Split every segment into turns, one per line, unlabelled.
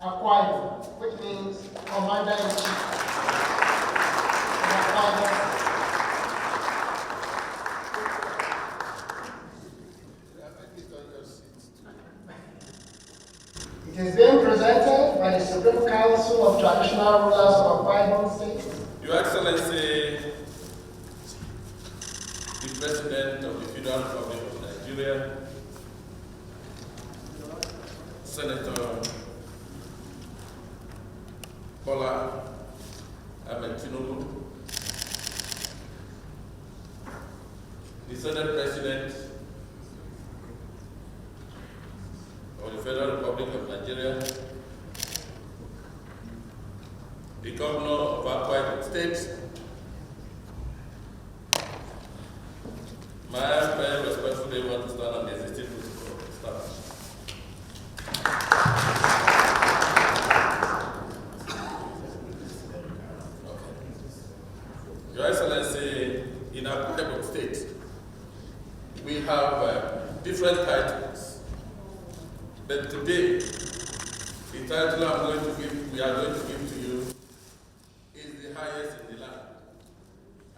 Akwa, which means Commander-in-Chief of Akwa. It is being presented by the Supreme Council of Traditional Rulers of Akwa State.
Your Excellency, the President of the Federal Republic of Nigeria, Senator Bola Tinubu, the Senate President of the Federal Republic of Nigeria, the Governor of Akwa State, my very respectfully want to stand on the existing protocol of staff. Your Excellency, in Akwa State, we have different titles, but today, the title we are going to give to you is the highest in the land,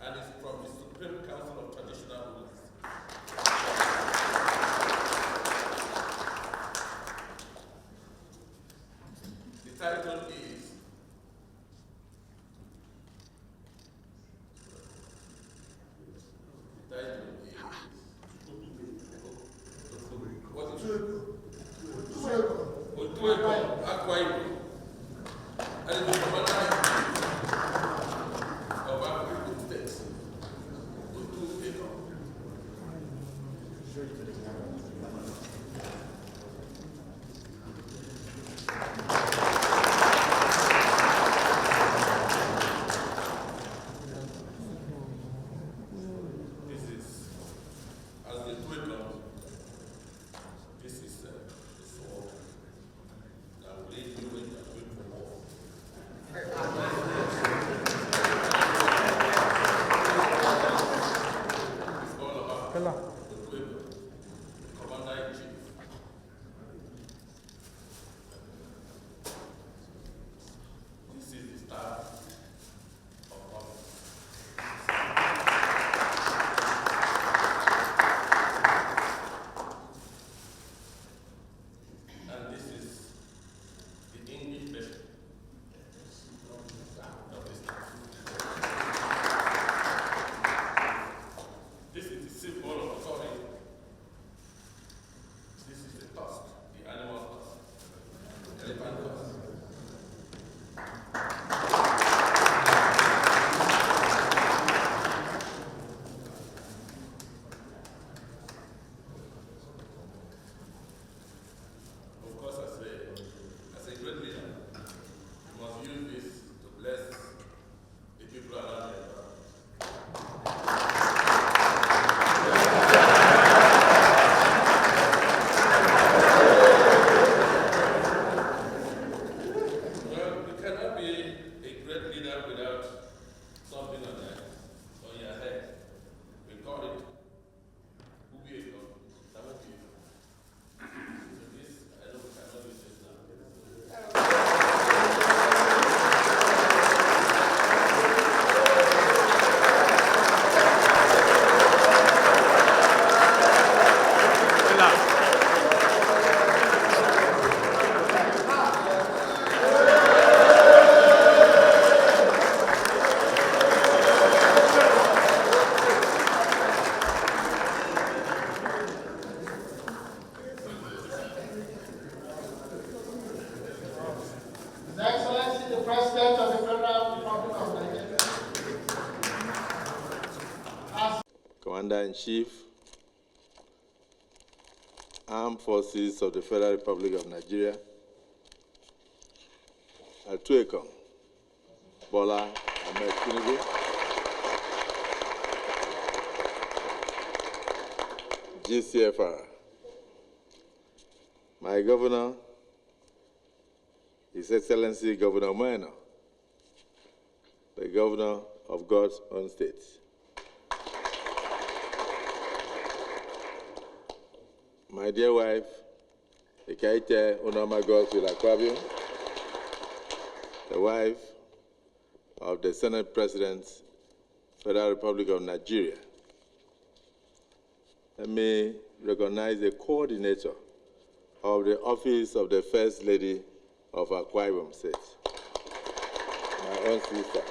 and it's from the Supreme Council of Traditional Rulers. The title is Akwa, and the Commander-in-Chief of Akwa State. This is, as the Twitter, this is the sword that will lead you when you are going for war. It's all about the Twitter, the Commander-in-Chief. This is the staff of office. And this is the English version of this staff. This is the symbol of authority. This is the tusk, the animal tusk, the elephant tusk. Of course, as a great leader, you must use this to bless the people around you. Well, you cannot be a great leader without something on your head. We call it Ubieko, Tamokieko. So this, I know we cannot use this now.
His Excellency, the President of the Federal Republic of Nigeria, has
Commander-in-Chief, Armed Forces of the Federal Republic of Nigeria, Atuekong, Bola Tinubu, GCFR, my Governor, His Excellency Governor Moeno, the Governor of God's own state. My dear wife, Ekaite Onama Godswill Akpabio, the wife of the Senate President, Federal Republic of Nigeria. Let me recognize the coordinator of the Office of the First Lady of Akwa State, my own sister.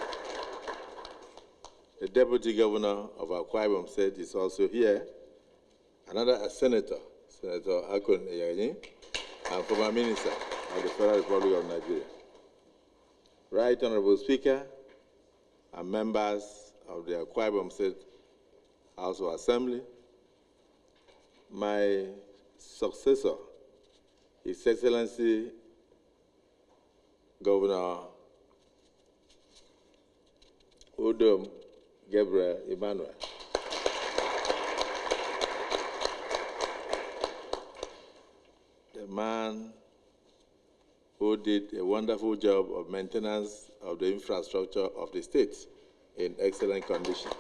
The Deputy Governor of Akwa State is also here. Another senator, Senator Akwa, and former minister of the Federal Republic of Nigeria. Right Honorable Speaker and members of the Akwa State House of Assembly, my successor, His Excellency Governor Udom Gabriel Emmanuel. The man who did a wonderful job of maintenance of the infrastructure of the state in excellent condition.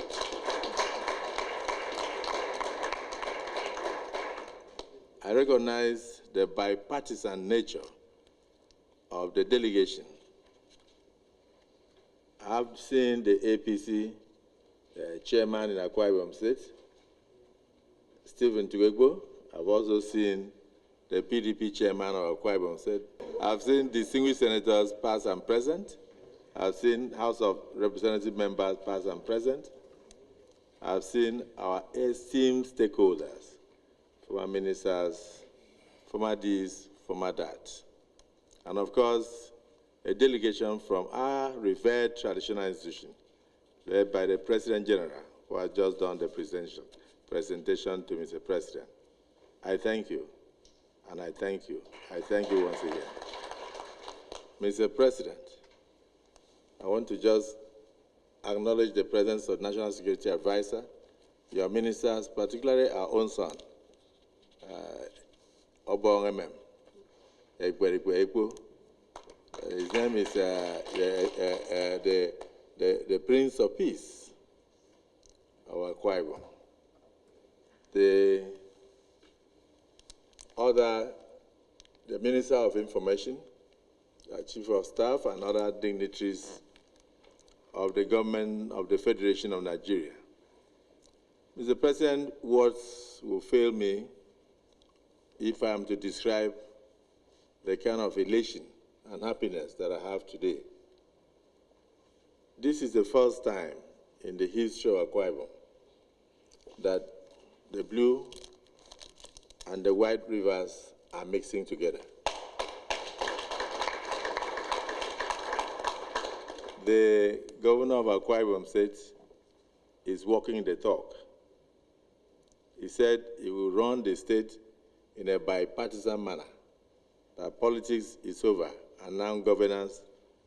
I recognize the bipartisan nature of the delegation. I've seen the APC chairman in Akwa Ibom State, Stephen Tugegbo. I've also seen the PDP chairman of Akwa Ibom State. I've seen distinguished senators past and present. I've seen House of Representative members past and present. I've seen our esteemed stakeholders, former ministers, former Ds, former Dat. And of course, a delegation from our revered traditional institution, led by the President General, who has just done the presentation to Mr. President. I thank you, and I thank you. I thank you once again. Mr. President, I want to just acknowledge the presence of National Security Advisor, your ministers, particularly our own son, Obong MM, his name is the Prince of Peace, our Akwa Ibom. The Minister of Information, Chief of Staff, and other dignitaries of the government of the Federation of Nigeria. Mr. President, words will fail me if I am to describe the kind of elation and happiness that I have today. This is the first time in the history of Akwa Ibom that the blue and the white rivers are mixing together. The governor of Akwa Ibom State is walking the talk. He said he will run the state in a bipartisan manner, that politics is over and now governance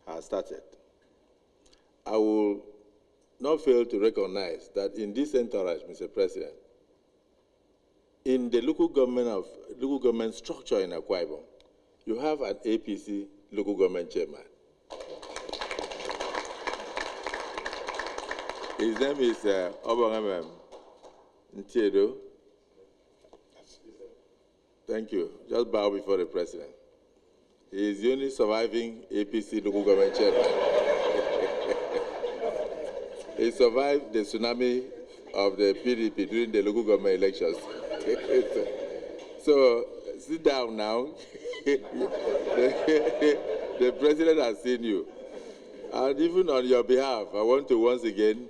has started. I will not fail to recognize that in this entourage, Mr. President, in the local government structure in Akwa Ibom, you have an APC local government chairman. His name is Obong Ntiedo. Thank you. Just bow before the president. He is the only surviving APC local government chairman. He survived the tsunami of the PDP during the local government elections. So sit down now. The president has seen you. And even on your behalf, I want to once again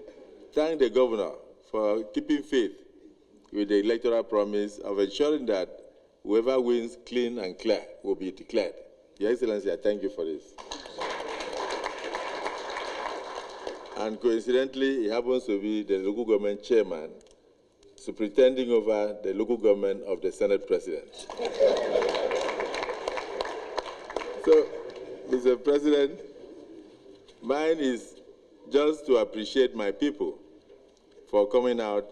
thank the governor for keeping faith with the electoral promise of ensuring that whoever wins clean and clear will be declared. Your Excellency, I thank you for this. And coincidentally, he happens to be the local government chairman, superintending over the local government of the Senate President. So, Mr. President, mine is just to appreciate my people for coming out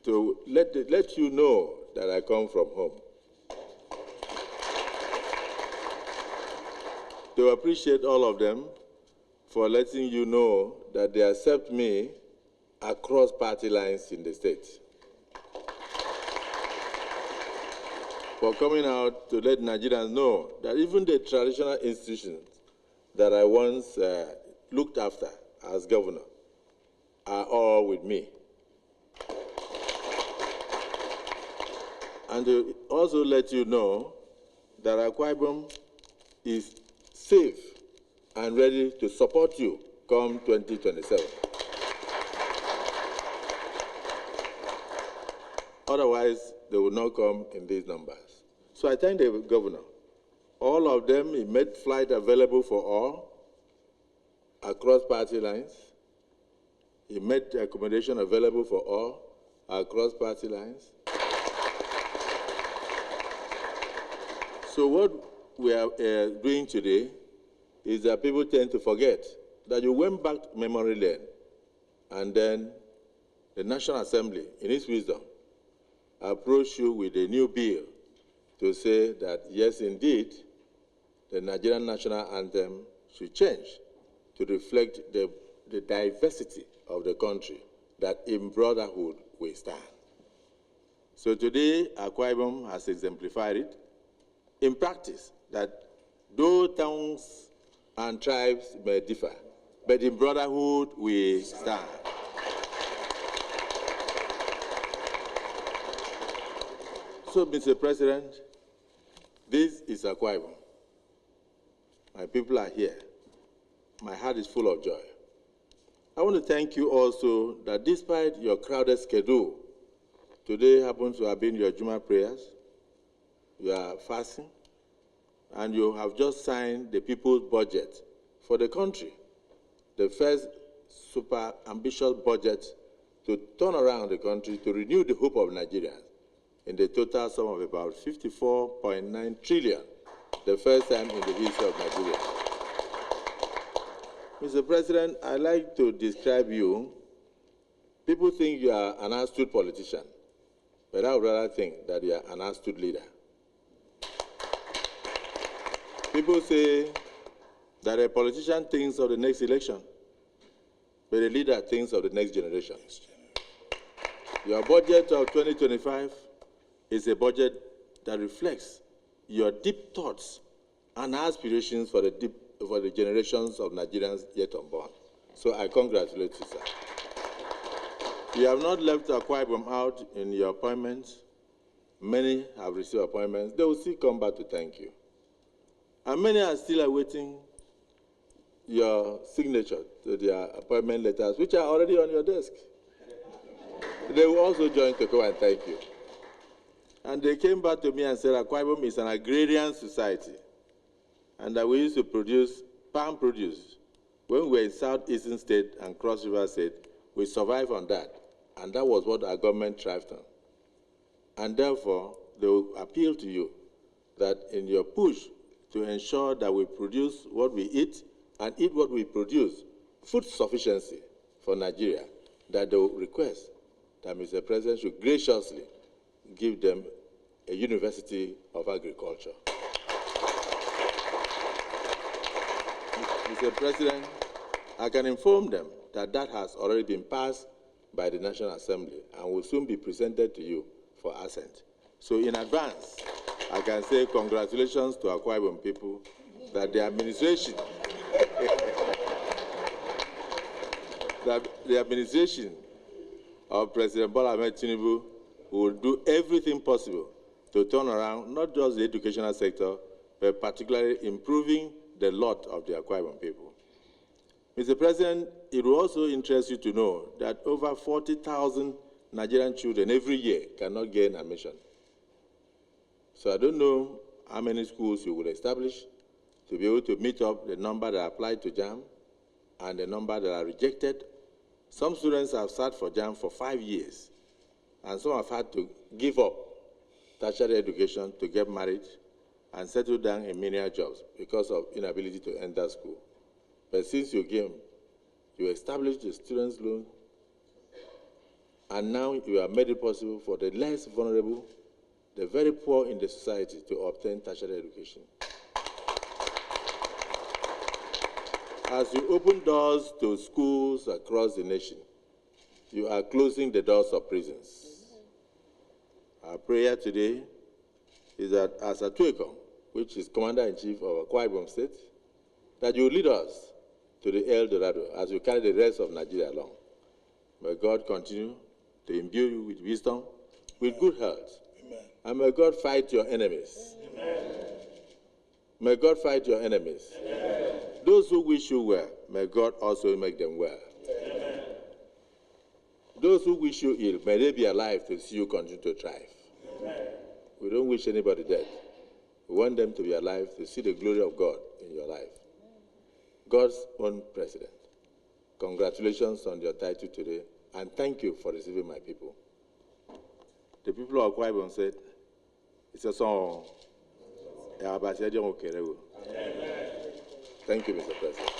to let you know that I come from home. To appreciate all of them for letting you know that they accept me across party lines in the state. For coming out to let Nigerians know that even the traditional institutions that I once looked after as governor are all with me. And to also let you know that Akwa Ibom is safe and ready to support you come 2027. Otherwise, they will not come in these numbers. So I thank the governor. All of them, he made flight available for all across party lines. He made accommodation available for all across party lines. So what we are doing today is that people tend to forget that you went back to memory lane, and then the National Assembly, in its wisdom, approached you with a new bill to say that, yes, indeed, the Nigerian national anthem should change to reflect the diversity of the country, that in brotherhood we stand. So today, Akwa Ibom has exemplified it in practice, that though towns and tribes may differ, but in brotherhood we stand. So, Mr. President, this is Akwa Ibom. My people are here. My heart is full of joy. I want to thank you also that despite your crowded schedule, today happens to have been your Juma prayers, you are fasting, and you have just signed the people's budget for the country, the first super ambitious budget to turn around the country, to renew the hope of Nigerians in the total sum of about 54.9 trillion, the first time in the history of Nigeria. Mr. President, I like to describe you. People think you are an astute politician, but I would rather think that you are an astute leader. People say that a politician thinks of the next election, but a leader thinks of the next generation. Your budget of 2025 is a budget that reflects your deep thoughts and aspirations for the generations of Nigerians yet unborn. So I congratulate you, sir. You have not left Akwa Ibom out in your appointments. Many have received appointments. They will still come back to thank you. And many are still awaiting your signature to their appointment letters, which are already on your desk. They will also join to come and thank you. And they came back to me and said, Akwa Ibom is an agrarian society, and that we used to produce palm produce. When we were in Southeastern State and Cross River State, we survived on that, and that was what our government thrived on. And therefore, they will appeal to you that in your push to ensure that we produce what we eat and eat what we produce, food sufficiency for Nigeria, that they will request that Mr. President should graciously give them a University of Agriculture. Mr. President, I can inform them that that has already been passed by the National Assembly and will soon be presented to you for assent. So in advance, I can say congratulations to Akwa Ibom people that the administration, of President Bola Ahmed Tinubu will do everything possible to turn around not just the educational sector, but particularly improving the lot of the Akwa Ibom people. Mr. President, it will also interest you to know that over 40,000 Nigerian children every year cannot gain admission. So I don't know how many schools you will establish to be able to meet up the number that applied to JAM and the number that are rejected. Some students have sat for JAM for 5 years, and some have had to give up tertiary education to get married and settle down in menial jobs because of inability to enter school. But since you came, you established the students' loan, and now you have made it possible for the less vulnerable, the very poor in the society, to obtain tertiary education. As you open doors to schools across the nation, you are closing the doors of prisons. Our prayer today is that as Atueko, which is Commander-in-Chief of Akwa Ibom State, that you lead us to the El Dorado as we carry the rest of Nigeria along. May God continue to imbue you with wisdom, with good health.
Amen.
And may God fight your enemies.
Amen.
May God fight your enemies.
Amen.
Those who wish you well, may God also make them well.
Amen.
Those who wish you ill, may they be alive to see you continue to thrive.
Amen.
We don't wish anybody dead. We want them to be alive to see the glory of God in your life. God's own president. Congratulations on your title today, and thank you for receiving my people. The people of Akwa Ibom said, it's a song. Amen. Thank you, Mr. President.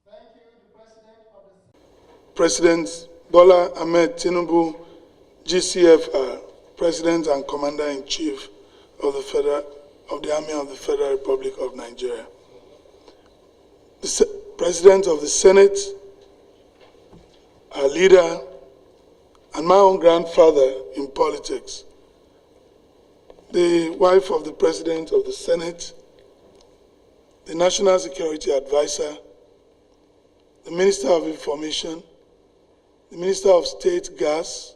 Thank you, the President of the
President Bola Ahmed Tinubu, GCFR, President and Commander-in-Chief of the Army of the Federal Republic of Nigeria. The President of the Senate, our leader, and my own grandfather in politics, the wife of the President of the Senate, the National Security Advisor, the Minister of Information, the Minister of State Gas.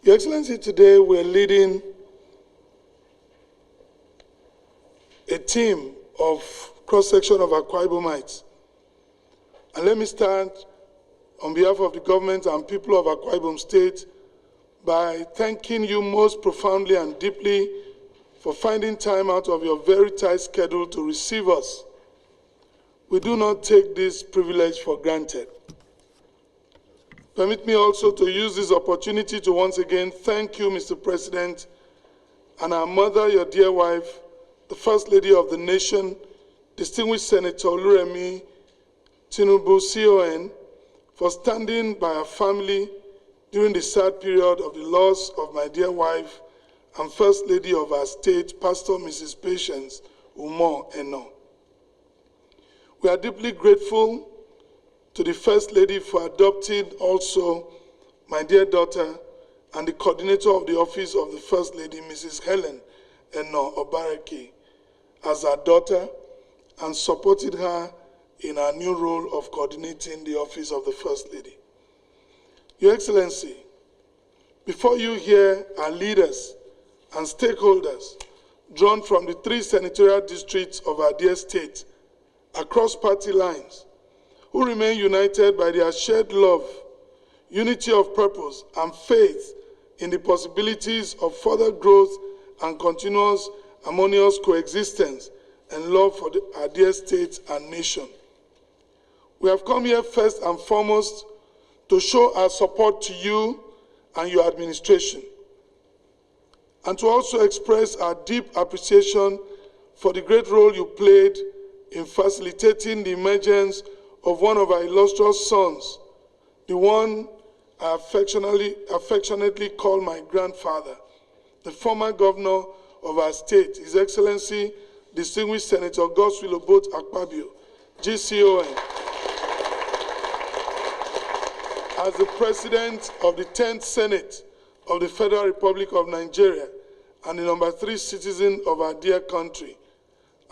Your Excellency, today we're leading a team of cross-section of Akwa Ibomites. And let me start on behalf of the government and people of Akwa Ibom State by thanking you most profoundly and deeply for finding time out of your very tight schedule to receive us. We do not take this privilege for granted. Permit me also to use this opportunity to once again thank you, Mr. President, and our mother, your dear wife, the First Lady of the nation, distinguished Senator Oluremi Tinubu, CON, for standing by our family during the sad period of the loss of my dear wife and First Lady of our state, Pastor Mrs. Patience Umo Eno. We are deeply grateful to the First Lady for adopting also my dear daughter and the coordinator of the office of the First Lady, Mrs. Helen Eno Obareke, as our daughter and supported her in our new role of coordinating the office of the First Lady. Your Excellency, before you hear our leaders and stakeholders drawn from the 3 senatorial districts of our dear state across party lines, who remain united by their shared love, unity of purpose, and faith in the possibilities of further growth and continuous harmonious coexistence and love for our dear state and nation. We have come here first and foremost to show our support to you and your administration, and to also express our deep appreciation for the great role you played in facilitating the emergence of one of our illustrious sons, the one I affectionately call my grandfather, the former governor of our state, His Excellency, distinguished Senator Godswill Obot Akpabio, GCON, as the President of the 10th Senate of the Federal Republic of Nigeria and the number 3 citizen of our dear country,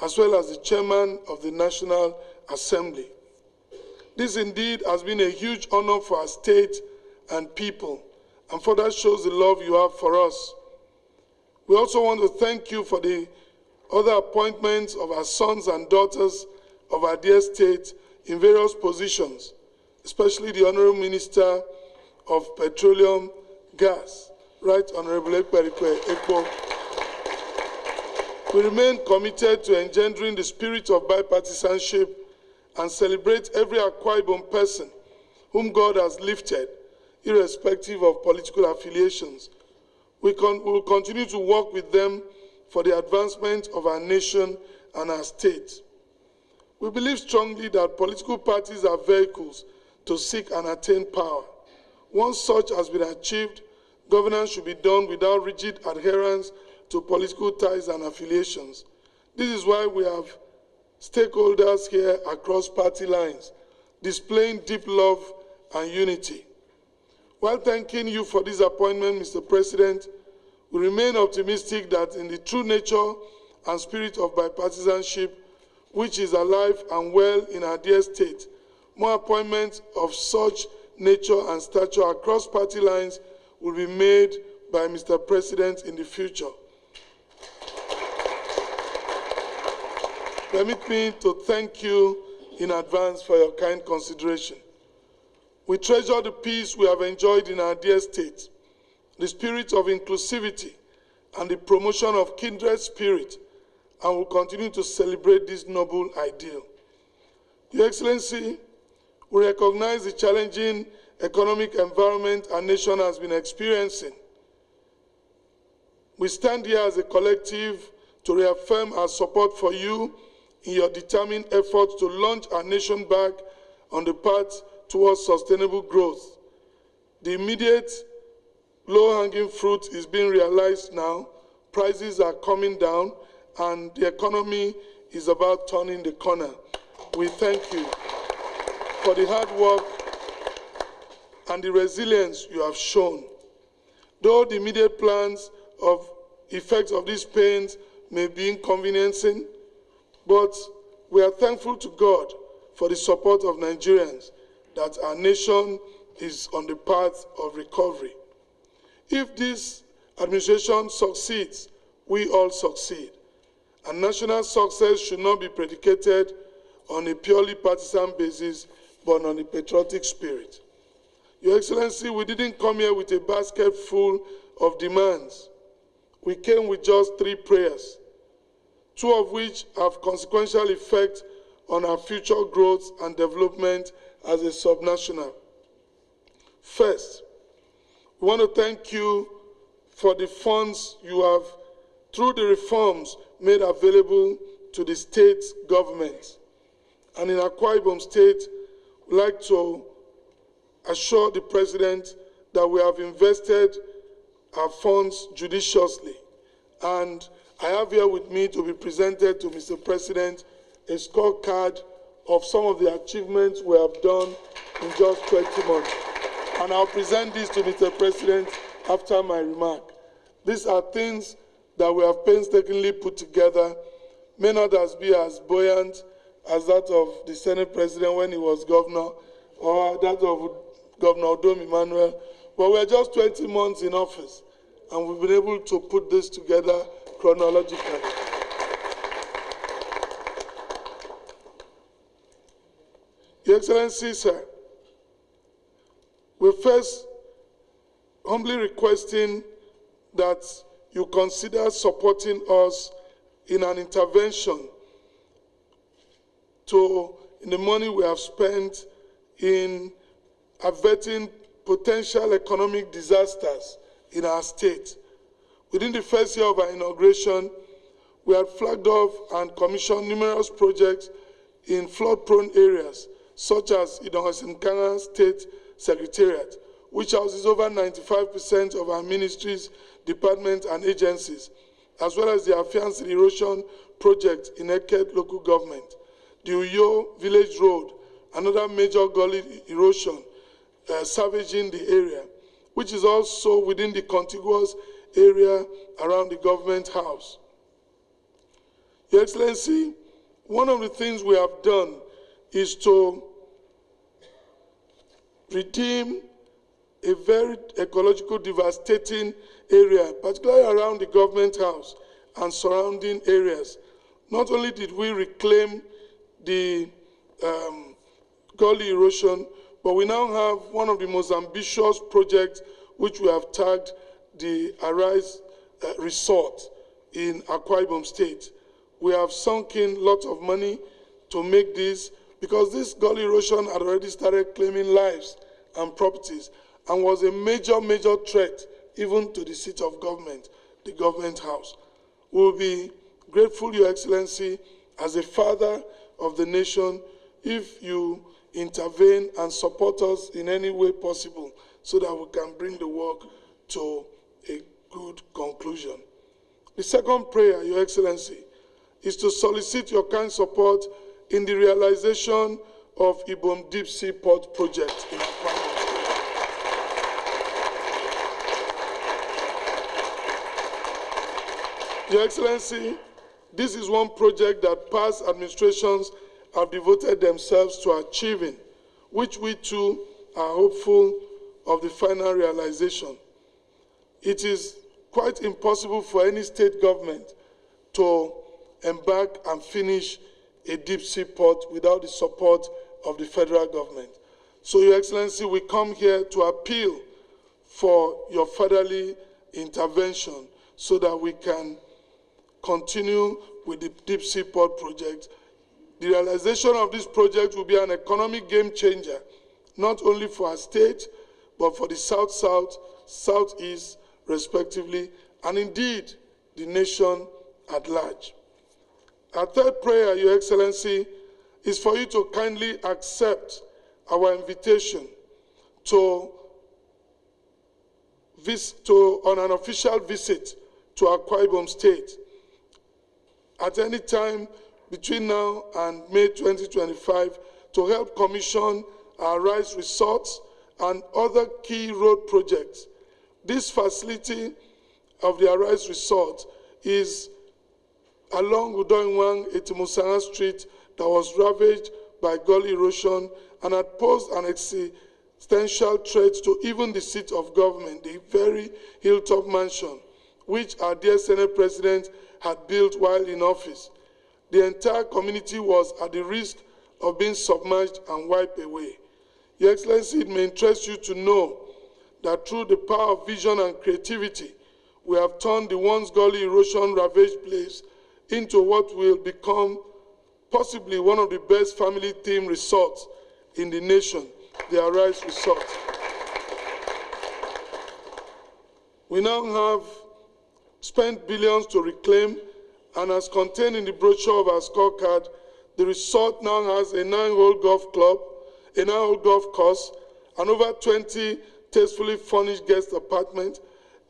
as well as the Chairman of the National Assembly. This indeed has been a huge honor for our state and people, and further shows the love you have for us. We also want to thank you for the other appointments of our sons and daughters of our dear state in various positions, especially the Honorable Minister of Petroleum Gas, Right Honorable Ekpo. We remain committed to engendering the spirit of bipartisanship and celebrate every Akwa Ibom person whom God has lifted, irrespective of political affiliations. We will continue to work with them for the advancement of our nation and our state. We believe strongly that political parties are vehicles to seek and attain power. Once such has been achieved, governance should be done without rigid adherence to political ties and affiliations. This is why we have stakeholders here across party lines, displaying deep love and unity. While thanking you for this appointment, Mr. President, we remain optimistic that in the true nature and spirit of bipartisanship, which is alive and well in our dear state, more appointments of such nature and stature across party lines will be made by Mr. President in the future. Permit me to thank you in advance for your kind consideration. We treasure the peace we have enjoyed in our dear state, the spirit of inclusivity, and the promotion of kindred spirit, and will continue to celebrate this noble ideal. Your Excellency, we recognize the challenging economic environment our nation has been experiencing. We stand here as a collective to reaffirm our support for you in your determined efforts to launch our nation back on the path towards sustainable growth. The immediate low-hanging fruit is being realized now. Prices are coming down, and the economy is about turning the corner. We thank you for the hard work and the resilience you have shown. Though the immediate plans of effects of these pains may be inconveniencing, but we are thankful to God for the support of Nigerians that our nation is on the path of recovery. If this administration succeeds, we all succeed. And national success should not be predicated on a purely partisan basis, but on a patriotic spirit. Your Excellency, we didn't come here with a basket full of demands. We came with just 3 prayers, 2 of which have consequential effect on our future growth and development as a subnational. First, we want to thank you for the funds you have, through the reforms, made available to the state government. And in Akwa Ibom State, we'd like to assure the President that we have invested our funds judiciously. And I have here with me to be presented to Mr. President a scorecard of some of the achievements we have done in just 20 months. And I'll present this to Mr. President after my remark. These are things that we have painstakingly put together, may not be as buoyant as that of the Senate President when he was governor, or that of Governor Odom Emmanuel, but we're just 20 months in office, and we've been able to put this together chronologically. Your Excellency, sir, we're first humbly requesting that you consider supporting us in an intervention in the money we have spent in averting potential economic disasters in our state. Within the first year of our inauguration, we had flagged off and commissioned numerous projects in flood-prone areas, such as Nnamdikanu State Secretariat, which houses over 95% of our ministries, departments, and agencies, as well as the Afiance Erosion Project in Eket local government. The Uyo Village Road, another major gully erosion savaging the area, which is also within the contiguous area around the government house. Your Excellency, one of the things we have done is to redeem a very ecological devastating area, particularly around the government house and surrounding areas. Not only did we reclaim the gully erosion, but we now have one of the most ambitious projects, which we have tagged the Arise Resort in Akwa Ibom State. We have sunk in lots of money to make this, because this gully erosion had already started claiming lives and properties and was a major, major threat even to the seat of government, the government house. We will be grateful, Your Excellency, as a father of the nation, if you intervene and support us in any way possible so that we can bring the work to a good conclusion. The second prayer, Your Excellency, is to solicit your kind support in the realization of Ibom Deep Sea Port Project in Akwa. Your Excellency, this is one project that past administrations have devoted themselves to achieving, which we too are hopeful of the final realization. It is quite impossible for any state government to embark and finish a deep-sea port without the support of the federal government. So, Your Excellency, we come here to appeal for your fatherly intervention so that we can continue with the deep-sea port project. The realization of this project will be an economic game changer, not only for our state, but for the South-South, Southeast, respectively, and indeed the nation at large. Our third prayer, Your Excellency, is for you to kindly accept our invitation on an official visit to Akwa Ibom State at any time between now and May 2025 to help commission our rice resorts and other key road projects. This facility of the Rice Resort is along Udoinwang Etimusanga Street that was ravaged by gully erosion and had posed an existential threat to even the seat of government, the very hilltop mansion, which our dear Senate President had built while in office. The entire community was at the risk of being submerged and wiped away. Your Excellency, it may interest you to know that through the power of vision and creativity, we have turned the once gully erosion ravaged place into what will become possibly one of the best family-themed resorts in the nation, the Rice Resort. We now have spent billions to reclaim, and as contained in the brochure of our scorecard, the resort now has a 9-hole golf club, a 9-hole golf course, and over 20 tastefully furnished guest apartments,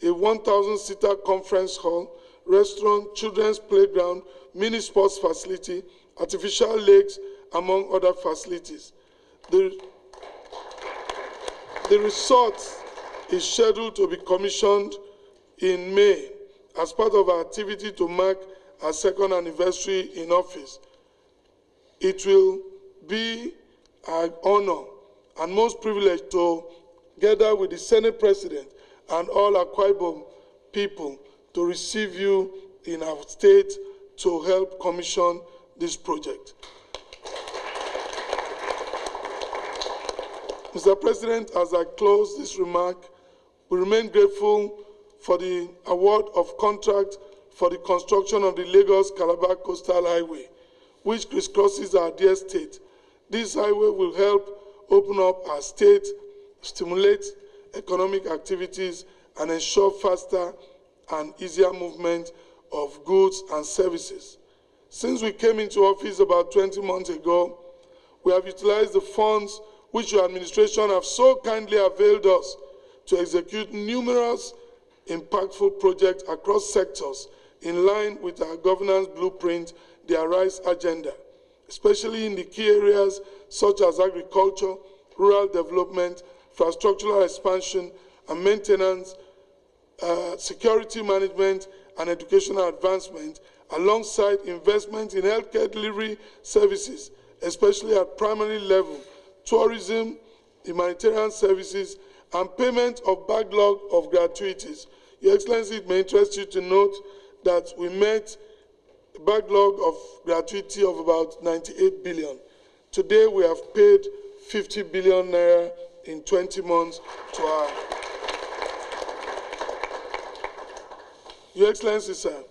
a 1,000-seater conference hall, restaurant, children's playground, mini sports facility, artificial lakes, among other facilities. The resort is scheduled to be commissioned in May as part of our activity to mark our second anniversary in office. It will be our honor and most privilege to gather with the Senate President and all Akwa Ibom people to receive you in our state to help commission this project. Mr. President, as I close this remark, we remain grateful for the award of contract for the construction of the Lagos-Calabar Coastal Highway, which crisscrosses our dear state. This highway will help open up our state, stimulate economic activities, and ensure faster and easier movement of goods and services. Since we came into office about 20 months ago, we have utilized the funds which your administration have so kindly availed us to execute numerous impactful projects across sectors in line with our governance blueprint, the Arise Agenda, especially in the key areas such as agriculture, rural development, infrastructural expansion and maintenance, security management, and educational advancement, alongside investment in healthcare delivery services, especially at primary level, tourism, humanitarian services, and payment of backlog of gratuities. Your Excellency, it may interest you to note that we met a backlog of gratuity of about 98 billion. Today, we have paid 50 billion naira in 20 months to our... Your Excellency, sir,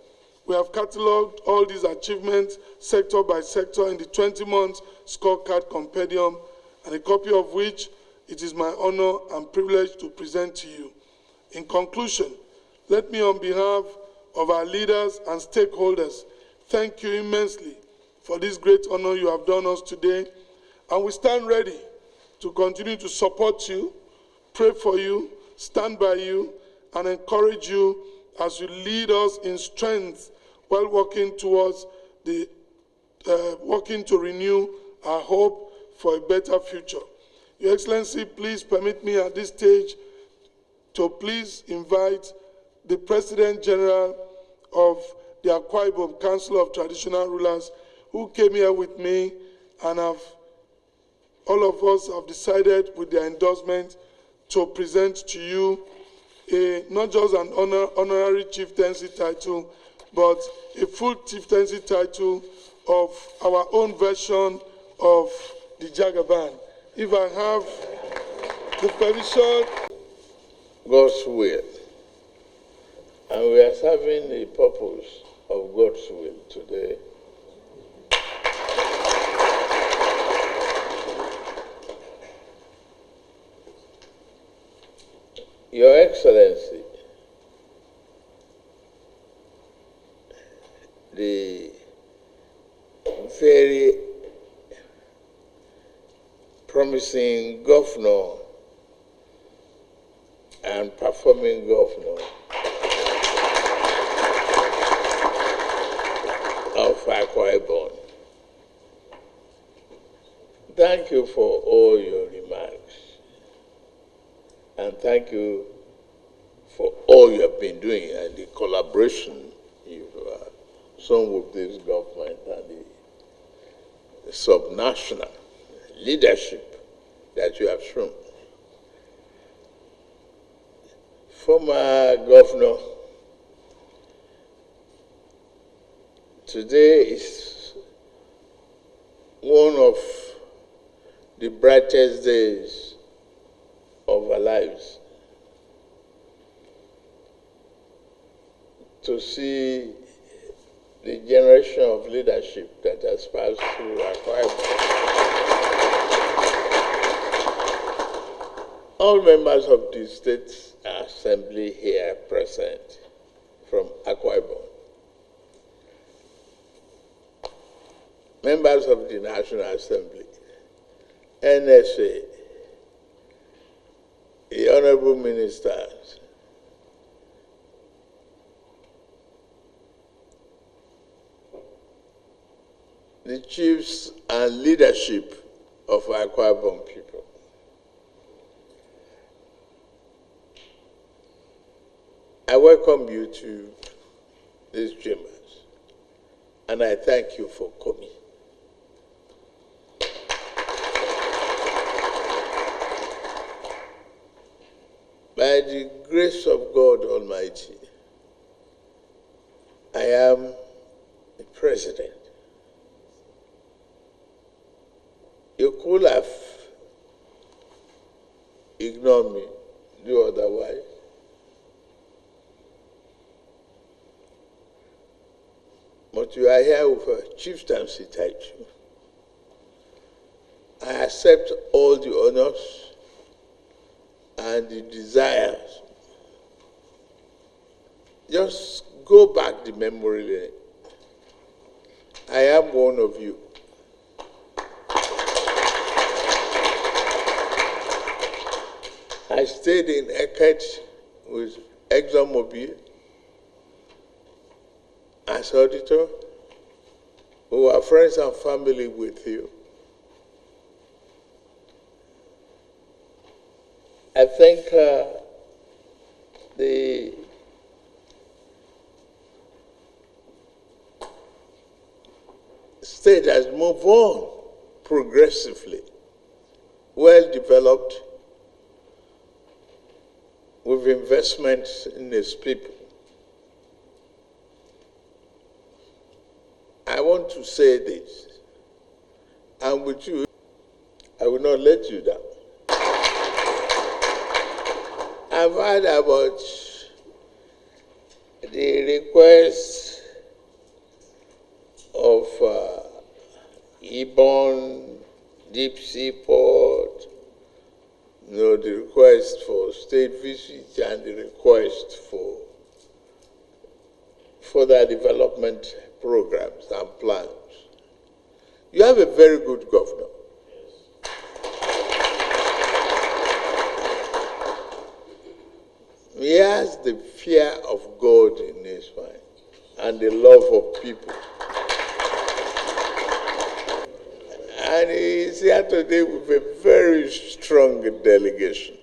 we have catalogued all these achievements sector by sector in the 20 months scorecard compendium, and a copy of which it is my honor and privilege to present to you. In conclusion, let me, on behalf of our leaders and stakeholders, thank you immensely for this great honor you have done us today, and we stand ready to continue to support you, pray for you, stand by you, and encourage you as you lead us in strength while working towards working to renew our hope for a better future. Your Excellency, please permit me at this stage to please invite the President General of the Akwa Ibom Council of Traditional Rulers, who came here with me, and all of us have decided with their endorsement to present to you not just an honorary chieftaincy title, but a full chieftaincy title of our own version of the Jagaban. If I have the permission.
God's will. And we are serving the purpose of God's will today. Your Excellency, the very promising governor and performing governor of Akwa Ibom. Thank you for all your remarks, and thank you for all you have been doing and the collaboration you've shown with this government and the subnational leadership that you have shown. Former governor, today is one of the brightest days of our lives. To see the generation of leadership that has passed through Akwa Ibom. All members of the State Assembly here present from Akwa Ibom. Members of the National Assembly, NSA, the honorable ministers, the chiefs and leadership of Akwa Ibom people. I welcome you to these chambers, and I thank you for coming. By the grace of God Almighty, I am the president. You could have ignored me, do otherwise. But you are here with a chieftaincy title. I accept all the honors and the desires. Just go back the memory lane. I am one of you. I stayed in Eket with ExxonMobil as auditor, who are friends and family with you. I think the state has moved on progressively, well developed, with investments in its people. I want to say this, and with you, I will not let you down. I've heard about the request of Ibom, deep sea port, the request for state visit and the request for further development programs and plans. You have a very good governor. He has the fear of God in his mind and the love of people. And he is here today with a very strong delegation,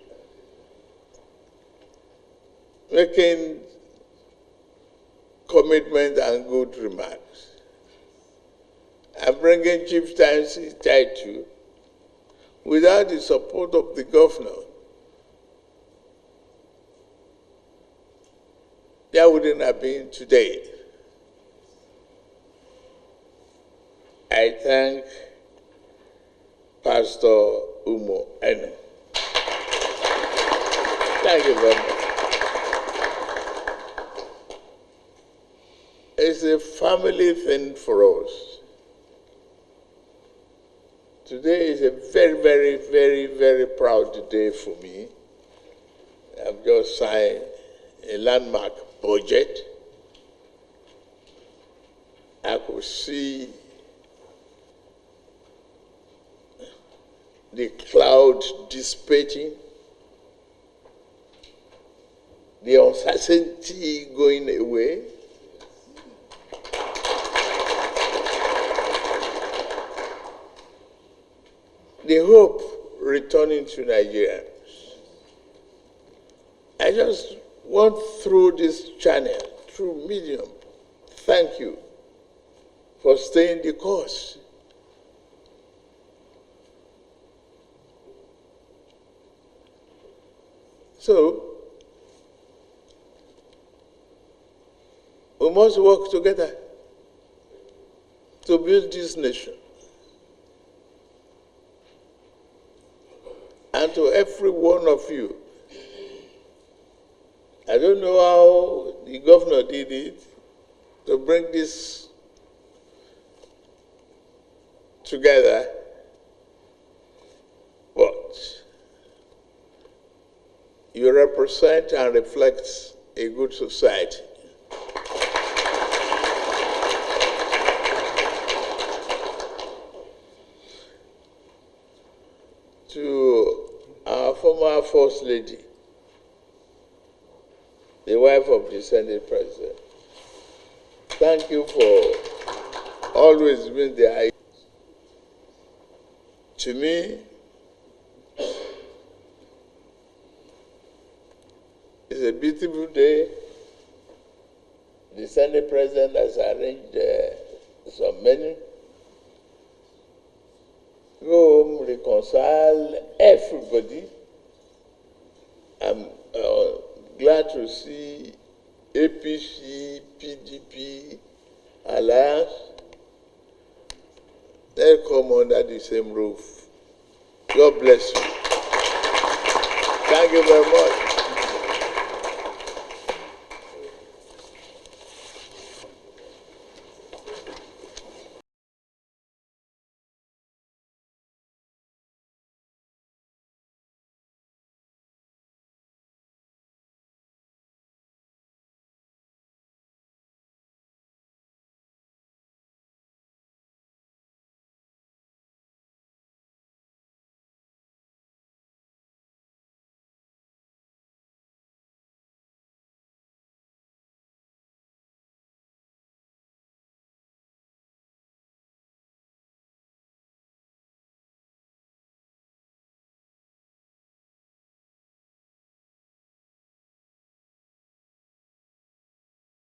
commitment and good remarks. I'm bringing chieftaincy title without the support of the governor. There wouldn't have been today. I thank Pastor Umo Enu. Thank you very much. It's a family thing for us. Today is a very, very, very, very proud day for me. I've just signed a landmark budget. I could see the cloud dissipating, the uncertainty going away. The hope returning to Nigeria. I just want through this channel, through Medium, thank you for staying the course. So, we must work together to build this nation. And to every one of you, I don't know how the governor did it to bring this together, but you represent and reflect a good society. To our former First Lady, the wife of the Senate President, thank you for always being there. To me, it's a beautiful day. The Senate President has arranged some menu. Go home, reconcile everybody. I'm glad to see APC, PDP, Alliance. They come under the same roof. God bless you. Thank you very much.